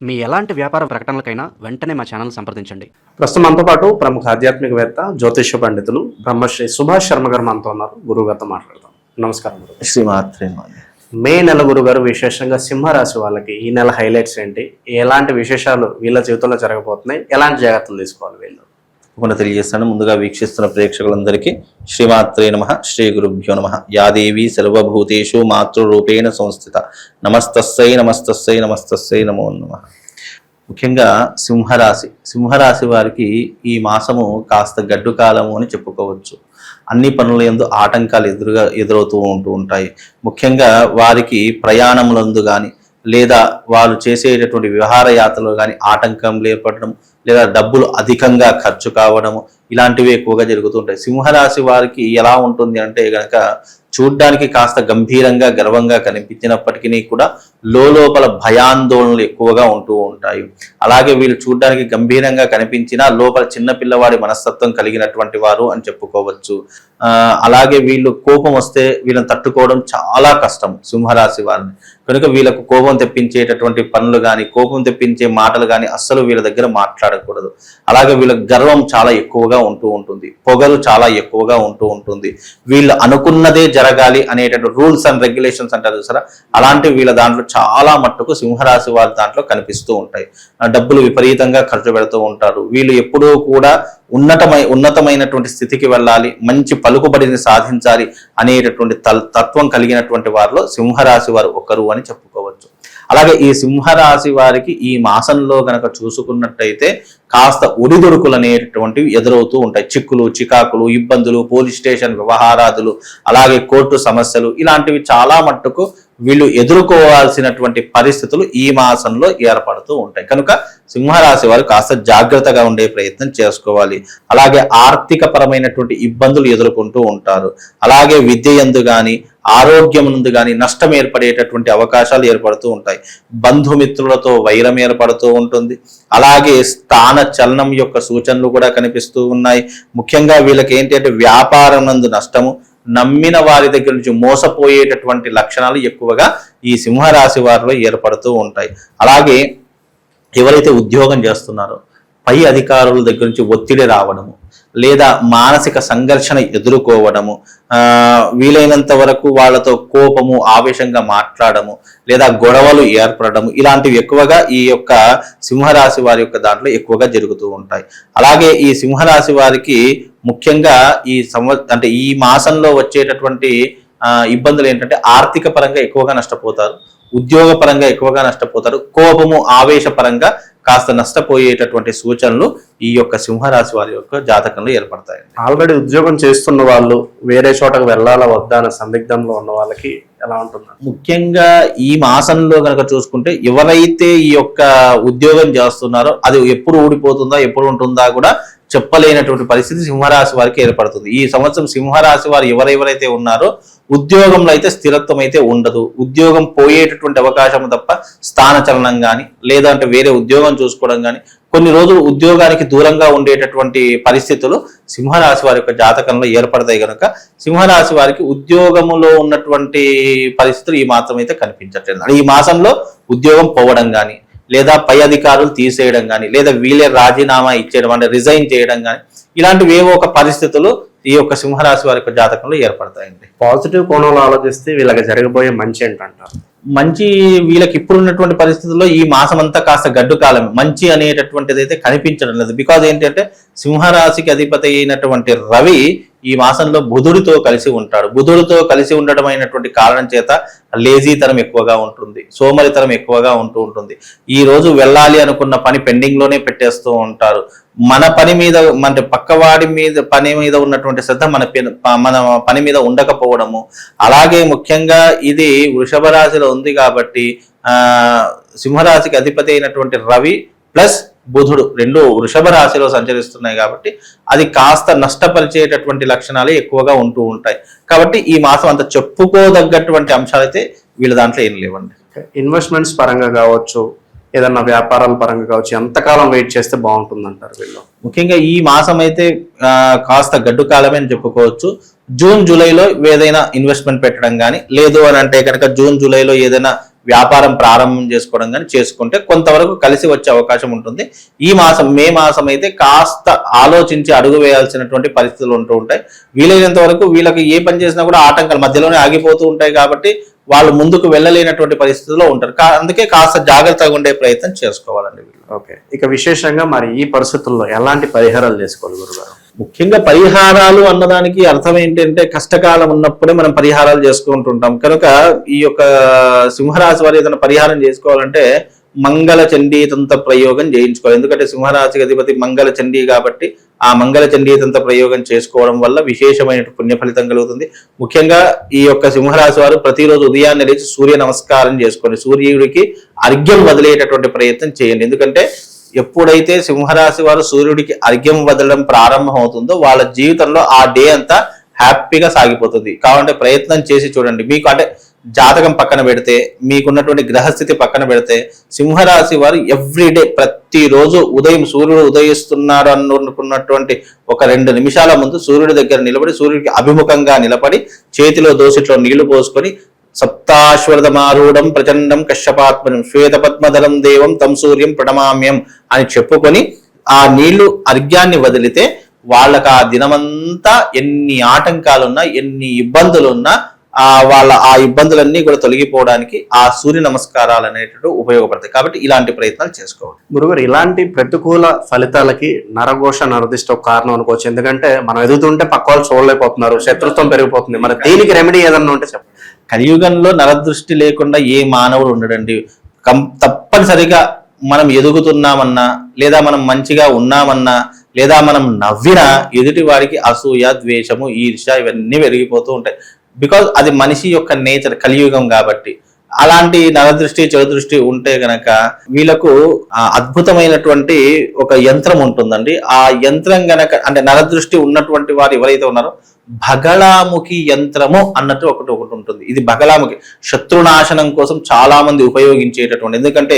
మీ ఎలాంటి వ్యాపార ప్రకటనలకైనా వెంటనే మా ఛానల్ సంప్రదించండి. ప్రస్తుతం మనతో పాటు ప్రముఖ ఆధ్యాత్మికవేత్త జ్యోతిష్య పండితులు బ్రహ్మశ్రీ సుభాష్ శర్మ గారు మనతో ఉన్నారు. గురువు గారితో మాట్లాడదాం. నమస్కారం గురు. శ్రీమాత్రే. మే నెల గురుగారు విశేషంగా సింహరాశి వాళ్ళకి ఈ నెల హైలైట్స్ ఏంటి, ఎలాంటి విశేషాలు వీళ్ళ జీవితంలో జరగబోతున్నాయి, ఎలాంటి జాగ్రత్తలు తీసుకోవాలి వీళ్ళు తప్పకుండా తెలియజేస్తాను. ముందుగా వీక్షిస్తున్న ప్రేక్షకులందరికీ శ్రీమాత్రే నమః, శ్రీ గురుభ్యో నమః. యాదేవి సర్వభూతేషు మాతృరూపేణ సంస్థిత. నమస్తస్సై నమస్తస్సై నమస్తస్సై నమో నమః. ముఖ్యంగా సింహరాశి వారికి ఈ మాసము కాస్త గడ్డు కాలము అని చెప్పుకోవచ్చు. అన్ని పనుల యందు ఆటంకాలు ఎదురవుతూ ఉంటాయి. ముఖ్యంగా వారికి ప్రయాణములందు కానీ లేదా వారు చేసేటటువంటి విహార యాత్రలో కానీ ఆటంకం ఏర్పడడం, లేదా డబ్బులు అధికంగా ఖర్చు కావడము, ఇలాంటివి ఎక్కువగా జరుగుతుంటాయి. సింహరాశి వారికి ఎలా ఉంటుంది అంటే గనక చూడ్డానికి కాస్త గంభీరంగా గర్వంగా కనిపించినప్పటికీ కూడా లోపల భయాందోళనలు ఎక్కువగా ఉంటూ ఉంటాయి. అలాగే వీళ్ళు చూడ్డానికి గంభీరంగా కనిపించినా లోపల చిన్న పిల్లవాడి మనస్తత్వం కలిగినటువంటి వారు అని చెప్పుకోవచ్చు. అలాగే వీళ్ళు కోపం వస్తే వీళ్ళని తట్టుకోవడం చాలా కష్టం సింహరాశి వారిని. కనుక వీళ్ళకు కోపం తెప్పించేటటువంటి పనులు కానీ, కోపం తెప్పించే మాటలు కానీ అస్సలు వీళ్ళ దగ్గర మాట్లాడకూడదు. అలాగే వీళ్ళకి గర్వం చాలా ఎక్కువగా ఉంటూ ఉంటుంది, పొగరు చాలా ఎక్కువగా ఉంటూ ఉంటుంది. వీళ్ళు అనుకున్నదే జరగాలి అనేటటువంటి రూల్స్ అండ్ రెగ్యులేషన్స్ అంటారు సరే, అలాంటివి వీళ్ళ దాంట్లో చాలా మట్టుకు సింహరాశి వారి దాంట్లో కనిపిస్తూ ఉంటాయి. డబ్బులు విపరీతంగా ఖర్చు పెడుతూ ఉంటారు. వీళ్ళు ఎప్పుడూ కూడా ఉన్నతమైనటువంటి స్థితికి వెళ్ళాలి, మంచి పలుకుబడిని సాధించాలి అనేటటువంటి తత్వం కలిగినటువంటి వారిలో సింహరాశి వారు ఒకరు అని చెప్పుకోవచ్చు. అలాగే ఈ సింహరాశి వారికి ఈ మాసంలో గనక చూసుకున్నట్టయితే కాస్త ఒడిదొడుకులు అనేటటువంటివి ఎదురవుతూ ఉంటాయి. చిక్కులు, చికాకులు, ఇబ్బందులు, పోలీస్ స్టేషన్ వ్యవహారాదులు, అలాగే కోర్టు సమస్యలు, ఇలాంటివి చాలా మట్టుకు వీళ్ళు ఎదుర్కోవాల్సినటువంటి పరిస్థితులు ఈ మాసంలో ఏర్పడుతూ ఉంటాయి. కనుక సింహరాశి వారు కాస్త జాగ్రత్తగా ఉండే ప్రయత్నం చేసుకోవాలి. అలాగే ఆర్థిక పరమైనటువంటి ఇబ్బందులు ఎదుర్కొంటూ ఉంటారు. అలాగే విద్య యందు కానీ ఆరోగ్యం నందు కానీ నష్టం ఏర్పడేటటువంటి అవకాశాలు ఏర్పడుతూ ఉంటాయి. బంధుమిత్రులతో వైరం ఏర్పడుతూ ఉంటుంది. అలాగే స్థాన చలనం యొక్క సూచనలు కూడా కనిపిస్తూ ఉన్నాయి. ముఖ్యంగా వీళ్ళకి ఏంటంటే వ్యాపారం నందు నష్టము, నమ్మిన వారి దగ్గర నుంచి మోసపోయేటటువంటి లక్షణాలు ఎక్కువగా ఈ సింహరాశి వారిలో ఏర్పడుతూ ఉంటాయి. అలాగే ఎవరైతే ఉద్యోగం చేస్తున్నారో పై అధికారుల దగ్గర నుంచి ఒత్తిడి రావడము, లేదా మానసిక సంఘర్షణ ఎదుర్కోవడము, వీలైనంత వరకు వాళ్ళతో కోపము, ఆవేశంగా మాట్లాడము, లేదా గొడవలు ఏర్పడము, ఇలాంటివి ఎక్కువగా ఈ యొక్క సింహరాశి వారి యొక్క దాంట్లో ఎక్కువగా జరుగుతూ ఉంటాయి. అలాగే ఈ సింహరాశి వారికి ముఖ్యంగా ఈ మాసంలో వచ్చేటటువంటి ఇబ్బందులు ఏంటంటే ఆర్థిక పరంగా ఎక్కువగా నష్టపోతారు, ఉద్యోగ పరంగా ఎక్కువగా నష్టపోతారు, కోపము, ఆవేశపరంగా కాస్త నష్టపోయేటటువంటి సూచనలు ఈ యొక్క సింహరాశి వారి యొక్క జాతకంలో ఏర్పడతాయి. ఆల్రెడీ ఉద్యోగం చేస్తున్న వాళ్ళు వేరే చోటకు వెళ్ళాలా వద్దా అనే సందిగ్ధంలో ఉన్న వాళ్ళకి ఎలా ఉంటుంది? ముఖ్యంగా ఈ మాసంలో కనుక చూసుకుంటే ఎవరైతే ఈ యొక్క ఉద్యోగం చేస్తున్నారో అది ఎప్పుడు ఊడిపోతుందా, ఎప్పుడు ఉంటుందా కూడా చెప్పలేనటువంటి పరిస్థితి సింహరాశి వారికి ఏర్పడుతుంది. ఈ సంవత్సరం సింహరాశి వారు ఎవరెవరైతే ఉన్నారో ఉద్యోగంలో అయితే స్థిరత్వం అయితే ఉండదు. ఉద్యోగం పోయేటటువంటి అవకాశం తప్ప స్థానచలనం కానీ, లేదంటే వేరే ఉద్యోగం చూసుకోవడం కానీ, కొన్ని రోజులు ఉద్యోగానికి దూరంగా ఉండేటటువంటి పరిస్థితులు సింహరాశి వారి యొక్క జాతకంలో ఏర్పడతాయి. కనుక సింహరాశి వారికి ఉద్యోగంలో ఉన్నటువంటి పరిస్థితులు ఈ మాత్రం అయితే కనిపించట్లేదు. ఈ మాసంలో ఉద్యోగం పోవడం కానీ, లేదా పై అధికారులు తీసేయడం కానీ, లేదా వీళ్ళే రాజీనామా ఇచ్చేయడం అంటే రిజైన్ చేయడం కానీ, ఇలాంటివి ఏవో ఒక పరిస్థితులు ఈ యొక్క సింహరాశి వారి యొక్క జాతకంలో ఏర్పడతాయండి. పాజిటివ్ కోణంలో ఆలోచిస్తే వీళ్ళకి జరగబోయే మంచి ఏంటంటారు? మంచి వీళ్ళకి ఇప్పుడు ఉన్నటువంటి పరిస్థితుల్లో ఈ మాసం అంతా కాస్త గడ్డు కాలం, మంచి అనేటటువంటిది అయితే కనిపించడం లేదు. బికాజ్ ఏంటంటే సింహరాశికి అధిపతి అయినటువంటి రవి ఈ మాసంలో బుధుడితో కలిసి ఉంటాడు. బుధుడితో కలిసి ఉండడం అయినటువంటి కారణం చేత లేజీతనం ఎక్కువగా ఉంటుంది, సోమరితనం ఎక్కువగా ఉంటూ ఉంటుంది. ఈ రోజు వెళ్ళాలి అనుకున్న పని పెండింగ్ లోనే పెట్టేస్తూ ఉంటారు. మన పని మీద అంటే పక్కవాడి మీద పని మీద ఉన్నటువంటి శ్రద్ధ మన పని మీద ఉండకపోవడము. అలాగే ముఖ్యంగా ఇది వృషభ రాశిలో ఉంది కాబట్టి సింహరాశికి అధిపతి అయినటువంటి రవి ప్లస్ బుధుడు రెండు వృషభ రాశిలో సంచరిస్తున్నాయి కాబట్టి అది కాస్త నష్టపరిచేటటువంటి లక్షణాలు ఎక్కువగా ఉంటూ ఉంటాయి. కాబట్టి ఈ మాసం అంత చెప్పుకోదగ్గటువంటి అంశాలు అయితే వీళ్ళ దాంట్లో ఏం లేవండి. ఇన్వెస్ట్మెంట్స్ పరంగా కావచ్చు, ఏదన్నా వ్యాపారాల పరంగా కావచ్చు, ఎంతకాలం వెయిట్ చేస్తే బాగుంటుంది అంటారు వీళ్ళు? ముఖ్యంగా ఈ మాసం అయితే కాస్త గడ్డు కాలమే అని చెప్పుకోవచ్చు. జూన్ జూలైలో ఏదైనా ఇన్వెస్ట్మెంట్ పెట్టడం కానీ, లేదు అని అంటే కనుక జూన్ జూలైలో ఏదైనా వ్యాపారం ప్రారంభం చేసుకోవడం కానీ చేసుకుంటే కొంతవరకు కలిసి వచ్చే అవకాశం ఉంటుంది. ఈ మాసం మే మాసం అయితే కాస్త ఆలోచించి అడుగు వేయాల్సినటువంటి పరిస్థితులు ఉంటూ ఉంటాయి. వీలైనంత వరకు వీళ్ళకి ఏ పని చేసినా కూడా ఆటంకాలు మధ్యలోనే ఆగిపోతూ ఉంటాయి కాబట్టి వాళ్ళు ముందుకు వెళ్ళలేనటువంటి పరిస్థితుల్లో ఉంటారు. అందుకే కాస్త జాగ్రత్తగా ఉండే ప్రయత్నం చేసుకోవాలండి వీళ్ళు. ఓకే, ఇక విశేషంగా మరి ఈ పరిస్థితుల్లో ఎలాంటి పరిహారాలు చేసుకోవాలి గురుగారు? ముఖ్యంగా పరిహారాలు అన్నదానికి అర్థం ఏంటంటే కష్టకాలం ఉన్నప్పుడే మనం పరిహారాలు చేసుకుంటుంటాం కనుక ఈ యొక్క సింహరాశి వారు ఏదైనా పరిహారం చేసుకోవాలంటే మంగళ చండీ తంత్ర ప్రయోగం చేయించుకోవాలి. ఎందుకంటే సింహరాశికి అధిపతి మంగళ చండీ కాబట్టి ఆ మంగళ చండీ తంత్ర ప్రయోగం చేసుకోవడం వల్ల విశేషమైన పుణ్య ఫలితం కలుగుతుంది. ముఖ్యంగా ఈ యొక్క సింహరాశి వారు ప్రతిరోజు ఉదయాన్నే లేచి సూర్య నమస్కారం చేసుకోండి, సూర్యుడికి అర్ఘ్యం వదిలేటటువంటి ప్రయత్నం చేయండి. ఎందుకంటే ఎప్పుడైతే సింహరాశి వారు సూర్యుడికి అర్ఘ్యం వదలడం ప్రారంభం అవుతుందో వాళ్ళ జీవితంలో ఆ డే అంతా హ్యాపీగా సాగిపోతుంది. కాబట్టి ప్రయత్నం చేసి చూడండి. మీకు అంటే జాతకం పక్కన పెడితే, మీకున్నటువంటి గ్రహస్థితి పక్కన పెడితే, సింహరాశి వారు ఎవ్రీడే ప్రతిరోజు ఉదయం సూర్యుడు ఉదయిస్తున్నాడు అనుకున్నటువంటి ఒక 2 నిమిషాల ముందు సూర్యుడి దగ్గర నిలబడి సూర్యుడికి అభిముఖంగా నిలబడి చేతిలో దోసిట్లో నీళ్లు పోసుకొని సప్తాశ్వరమారూఢం ప్రచండం కశ్యపాత్మనం శ్వేత పద్మధరం దేవం తం సూర్యం ప్రణమామ్యం అని చెప్పుకొని ఆ నీళ్లు అర్ఘ్యాన్ని వదిలితే వాళ్ళకి ఆ దినమంతా ఎన్ని ఆటంకాలున్నా ఎన్ని ఇబ్బందులున్నా వాళ్ళ ఆ ఇబ్బందులన్నీ కూడా తొలగిపోవడానికి ఆ సూర్య నమస్కారాలు అనేటట్టు ఉపయోగపడతాయి. కాబట్టి ఇలాంటి ప్రయత్నాలు చేసుకోవాలి. గురుగారు, ఇలాంటి ప్రతికూల ఫలితాలకి నరఘోష నరదిష్ట ఒక కారణం అనుకోవచ్చు. ఎందుకంటే మనం ఎదుగుతుంటే పక్క వాళ్ళు చూడలేకపోతున్నారు, శత్రుత్వం పెరిగిపోతుంది. మరి దీనికి రెమెడీ ఏదన్నా ఉంటే చెప్పండి. కలియుగంలో నరదృష్టి లేకుండా ఏ మానవుడు ఉండడండి. తప్పనిసరిగా మనం ఎదుగుతున్నామన్నా లేదా మనం మంచిగా ఉన్నామన్నా లేదా మనం నవ్వినా ఎదుటి వారికి అసూయ, ద్వేషము, ఈర్ష్య ఇవన్నీ పెరిగిపోతూ ఉంటాయి. బికాజ్ అది మనిషి యొక్క నేచర్, కలియుగం కాబట్టి. అలాంటి నరదృష్టి, చెడుదృష్టి ఉంటే గనక వీళ్ళకు అద్భుతమైనటువంటి ఒక యంత్రం ఉంటుందండి. ఆ యంత్రం గనక అంటే నరదృష్టి ఉన్నటువంటి వారు ఎవరైతే ఉన్నారో భగళాముఖి యంత్రము అన్నట్టు ఒకటి ఉంటుంది. ఇది భగళాముఖి శత్రునాశనం కోసం చాలా మంది ఉపయోగించేటటువంటి. ఎందుకంటే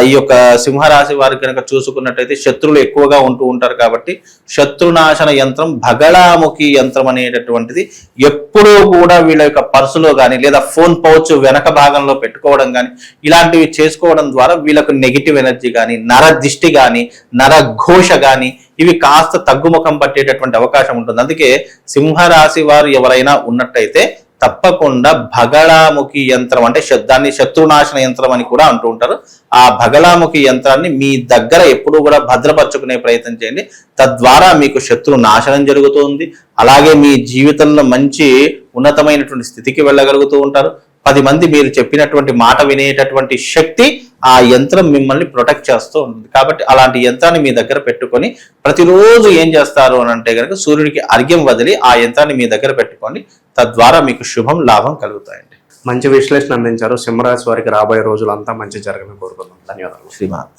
ఈ యొక్క సింహరాశి వారి కనుక చూసుకున్నట్టయితే శత్రువులు ఎక్కువగా ఉంటూ ఉంటారు కాబట్టి శత్రునాశన యంత్రం భగళాముఖి యంత్రం అనేటటువంటిది ఎప్పుడూ కూడా వీళ్ళ యొక్క పర్సులో కానీ లేదా ఫోన్ పౌచ్ వెనక భాగంలో పెట్టుకోవడం కానీ ఇలాంటివి చేసుకోవడం ద్వారా వీళ్ళకు నెగిటివ్ ఎనర్జీ కానీ నరదిష్టి కానీ నరఘోష కానీ ఇవి కాస్త తగ్గుముఖం పట్టేటటువంటి అవకాశం ఉంటుంది. అందుకే సింహరాశి వారు ఎవరైనా ఉన్నట్టయితే తప్పకుండా భగళాముఖి యంత్రం అంటే దాన్ని శత్రునాశన యంత్రం అని కూడా అంటూ ఉంటారు. ఆ భగళాముఖి యంత్రాన్ని మీ దగ్గర ఎప్పుడూ కూడా భద్రపరచుకునే ప్రయత్నం చేయండి. తద్వారా మీకు శత్రు నాశనం జరుగుతుంది. అలాగే మీ జీవితంలో మంచి ఉన్నతమైనటువంటి స్థితికి వెళ్ళగలుగుతూ ఉంటారు. 10 మంది మీరు చెప్పినటువంటి మాట వినేటటువంటి శక్తి ఆ యంత్రం మిమ్మల్ని ప్రొటెక్ట్ చేస్తూ ఉంటుంది. కాబట్టి అలాంటి యంత్రాన్ని మీ దగ్గర పెట్టుకొని ప్రతిరోజు ఏం చేస్తారు అని అంటే కనుక సూర్యుడికి అర్ఘ్యం వదిలి ఆ యంత్రాన్ని మీ దగ్గర పెట్టుకోండి. తద్వారా మీకు శుభం, లాభం కలుగుతాయండి. మంచి విశ్లేషణ అందించారు. సింహరాశి వారికి రాబోయే రోజులంతా మంచి జరగాలని కోరుకుందాం. ధన్యవాదాలు. శ్రీమాన్.